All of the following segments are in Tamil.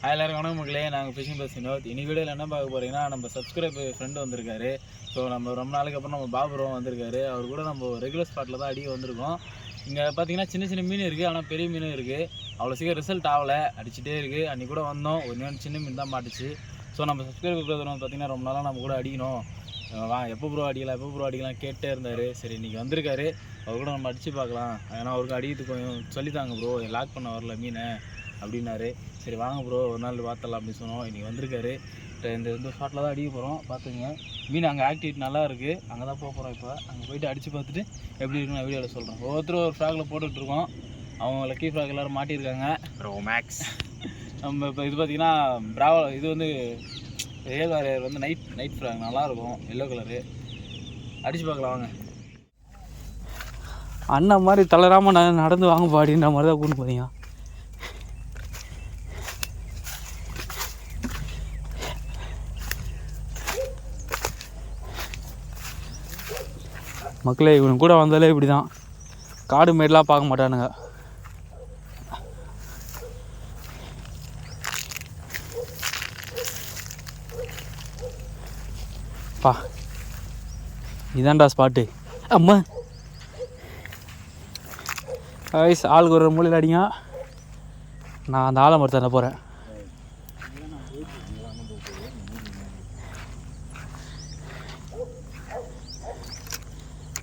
எல்லாருக்கும் வணக்கம் மக்களே. நாங்கள் ஃபிஷிங் பஸ் வினோத். இன்னைக்கு வீடியோவில் என்ன பார்க்க போகிறீங்கன்னா, நம்ம சப்ஸ்கிரைப் ஃப்ரெண்டு வந்திருக்காரு. ஸோ நம்ம ரொம்ப நாளைக்கு அப்புறம் நம்ம பாபுரம் வந்திருக்காரு. அவர் கூட நம்ம ரெகுலர் ஸ்பாட்டில் தான் அடிக்க வந்திருக்கோம். இங்கே பார்த்தீங்கன்னா சின்ன சின்ன மீன் இருக்குது, ஆனால் பெரிய மீனும் இருக்குது. அவ்வளோ சீக்கிரம் ரிசல்ட் ஆகலை, அடிச்சுட்டே இருக்குது. அன்றைக்கி கூட வந்தோம், ஒரு சின்ன மீன் தான் மாட்டுச்சு. ஸோ நம்ம சப்ஸ்கிரைப் பார்த்தீங்கன்னா ரொம்ப நாளாக நம்ம கூட அடிக்கணும், எப்போ ப்ரோ அடிக்கலாம் கேட்டே இருந்தார். சரி இன்றைக்கி வந்திருக்காரு, அவர் கூட நம்ம அடித்து பார்க்கலாம். ஏன்னா அவருக்கு அடிக்கிறதுக்கு கொஞ்சம் சொல்லித்தாங்க ப்ரோ, லாக் பண்ண வரல மீனை அப்படின்னாரு. சரி வாங்க ப்ரோ ஒரு நாள் பார்த்தலாம் அப்படின்னு சொன்னோம். இன்றைக்கி வந்திருக்காரு. இந்த ஸ்பாட்டில் தான் அடிக்க போகிறோம். பார்த்துங்க, மீன் அங்கே ஆக்டிவிட்டி நல்லா இருக்குது, அங்கே தான் போக போகிறோம். இப்போ அங்கே போய்ட்டு அடித்து பார்த்துட்டு எப்படி இருக்குன்னு நான் வீடியோவில் சொல்கிறேன். ஒவ்வொருத்தரும் ஒரு ஃப்ராகில் போட்டுட்ருக்கோம். அவங்க லக்கி ஃப்ராக் எல்லோரும் மாட்டியிருக்காங்க. ப்ரோ மேக்ஸ் நம்ம இப்போ இது பார்த்திங்கன்னா ப்ராவோ, இது வந்து ரியல் வாரியர் வந்து நைட் ஃப்ராக் நல்லாயிருக்கும், எல்லோ கலரு. அடித்து பார்க்கலாம் வாங்க. அண்ணன் மாதிரி தளராமல் நடந்து வாங்க பாடின்ற மாதிரி தான் கூட்டு போகிறீங்க. மக்களே இவனுக்கு கூட வந்தாலே இப்படி தான், காடு மேடெலாம் பார்க்க மாட்டானுங்க. பா இதான்டா ஸ்பாட்டு. அம்மா வயசு ஆளுக்கு ஒரு மூலையில் அடிங்க. நான் அந்த ஆலமரத்தை போகிறேன்.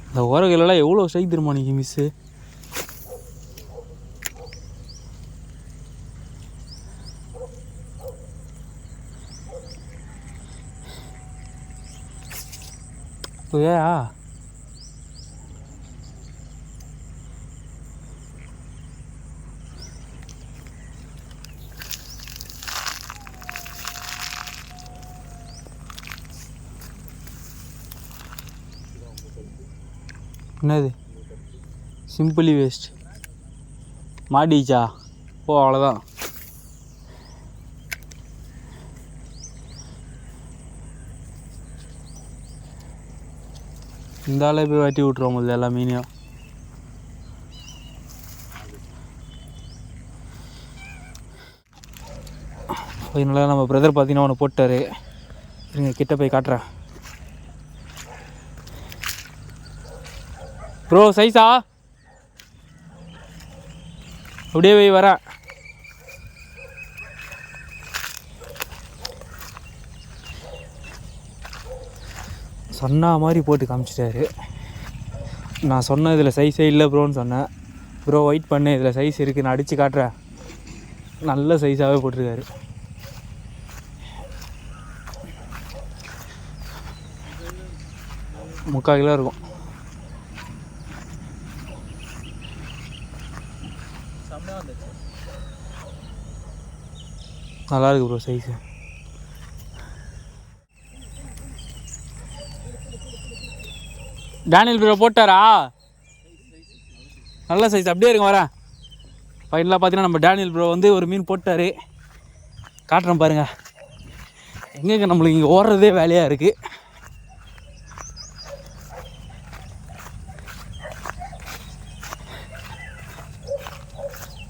இந்த உரங்களெல்லாம் எவ்வளோ ஸ்ட்ரைக் திரும்ப நீங்கள் மிஸ்ஸு. ஏயா என்னது சிம்பிளி வேஸ்ட் மாட்டிச்சா? ஓ அவ்வளோதான். இந்த ஆளே போய் வெட்டி விட்ருவோம் முதல்ல எல்லா மீனையும். ஃபைனலாக நம்ம பிரதர் பார்த்தீங்கன்னா ஒன்று போட்டார். இருங்க கிட்ட போய் காட்டுறேன். ப்ரோ சைஸா? அப்படியே போய் வரேன். சொன்ன மாதிரி போட்டு காமிச்சிட்டாரு. நான் சொன்ன இதில் சைஸே இல்லை ப்ரோன்னு சொன்னேன். ப்ரோ வெயிட் பண்ணு, இதில் சைஸ் இருக்குது, நான் அடித்து காட்டுறேன். நல்ல சைஸாகவே போட்டிருக்காரு. முக்கால் கிலோ இருக்கும். நல்லா இருக்கு ப்ரோ சைஸு. டேனியல் ப்ரோ போட்டாரா? நல்ல சைஸ். அப்படியே இருங்க வரேன். ஃபைனலாக பார்த்தீங்கன்னா நம்ம டேனியல் ப்ரோ வந்து ஒரு மீன் போட்டார். காட்டுறேன் பாருங்கள். எங்கெங்க நம்மளுக்கு இங்கே ஓடுறதே வேலையாக இருக்குது.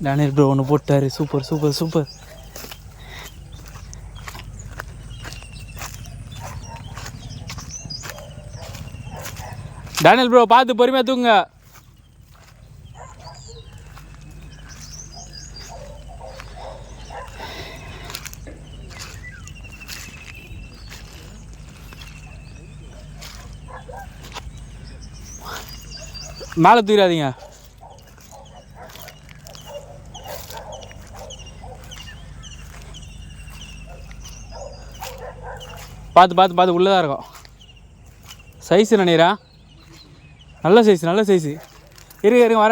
டேனியல் ப்ரோ ஒன்று போட்டார். Super super super. Daniel bro பார்த்து பொறுமையாக தூங்க. மேலே தூராதீங்க. பார்த்து உள்ளே தான் இருக்கும். சைஸு நினைக்கிறேன். நல்ல சைஸு. இருங்க வர.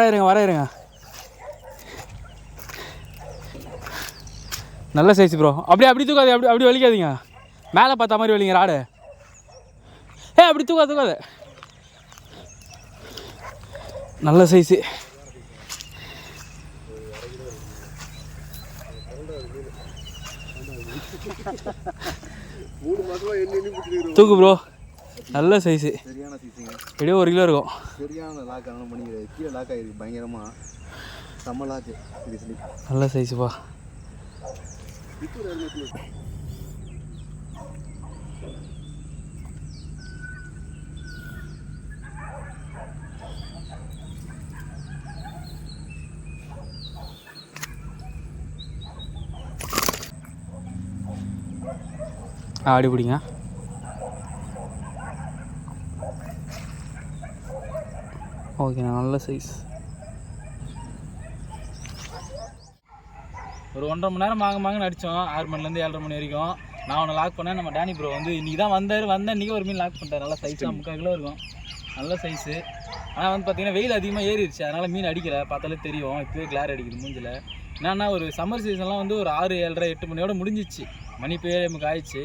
நல்ல சைஸ் ப்ரோ. அப்படி தூக்காது, அப்படி வலிக்காதீங்க. மேலே பார்த்த மாதிரி வலிங்க ராடு. அப்படி தூக்காது. நல்ல சைஸு. தூக்கு ப்ரோ. நல்ல சைஸு, சரியான சைஸுங்க. எப்படியோ 1 கிலோ இருக்கும். சரியான லாக் ஆனால் பண்ணிக்கிறாரு. கீழே லாக் ஆகிருக்கு பயங்கரமாக. செம்ம லாக்கு. நல்ல சைஸுப்பா. ஆடி பிடிங்க. ஓகேண்ணா, நல்ல சைஸ். ஒரு 1.5 மணி நேரம் மாங்கன்னு அடித்தோம். 6 மணிலேருந்து 7:30 மணி வரைக்கும். நான் அவனை லாக் பண்ணேன். நம்ம டேனி ப்ரோ வந்து இன்றைக்கி தான் வந்தார். இன்றைக்கி ஒரு மீன் லாக் பண்ணிட்டார். நல்லா சைஸாக 3/4 கிலோ இருக்கும். நல்ல சைஸு. ஆனால் வந்து பார்த்திங்கன்னா வெயில் அதிகமாக ஏறிடுச்சு. அதனால் மீன் அடிக்கலை. பார்த்தாலே தெரியும். இப்போவே கிளார் அடிக்குது மூஞ்சில். என்னன்னா ஒரு சம்மர் சீசன்லாம் வந்து ஒரு 6, 7:30, 8 மணியோட முடிஞ்சிச்சு. மணி இப்போ 7 ஆயிடுச்சு.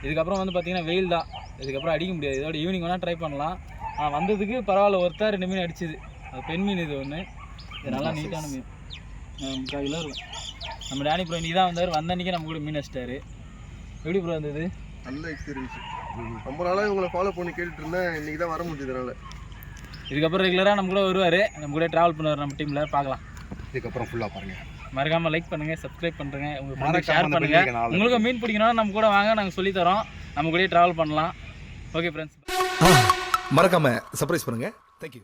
இதுக்கப்புறம் வந்து பார்த்திங்கன்னா வெயில் தான். இதுக்கப்புறம் அடிக்க முடியாது. இதோட ஈவினிங் வேணால் ட்ரை பண்ணலாம். வந்ததுக்கு பரவாயில்ல, ஒருத்தர் 2 மீன் அடிச்சுது. அது பெண் மீன். இது ஒன்று. இது நல்லா நீட்டான மீன். 3/4 கிலோ இருக்கும். நம்ம டேனி ப்ரோ இன்றைக்கி தான் வந்தார். வந்த அன்றைக்கி நம்ம கூட மீன் அடிச்சிட்டாரு. எப்படி ப்ரோ வந்தது? நல்ல எக்ஸ்பீரியன்ஸ். ரொம்ப நாளாக இவங்களை ஃபாலோ பண்ணி கேட்டுட்டு இருந்தேன். இன்றைக்கி தான் வர முடியுதுனால. இதுக்கப்புறம் ரெகுலராக நம்ம கூட வருவார். நம்ம கூட ட்ராவல் பண்ணுவார். நம்ம டீமில் பார்க்கலாம். இதுக்கப்புறம் ஃபுல்லாக பாருங்கள். மறக்காமல் லைக் பண்ணுங்கள், சப்ஸ்கிரைப் பண்ணுறேங்க, உங்கள் ஃப்ரெண்டுக்கு ஷேர் பண்ணுங்கள். உங்களுக்கு மீன் பிடிக்கணும்னா நம்ம கூட வாங்க, நாங்கள் சொல்லித்தரோம். நம்ம கூட ட்ராவல் பண்ணலாம். ஓகே ஃப்ரெண்ட்ஸ், மறக்காமல் சர்ப்ரைஸ் பண்ணுங்கள். தேங்க்யூ.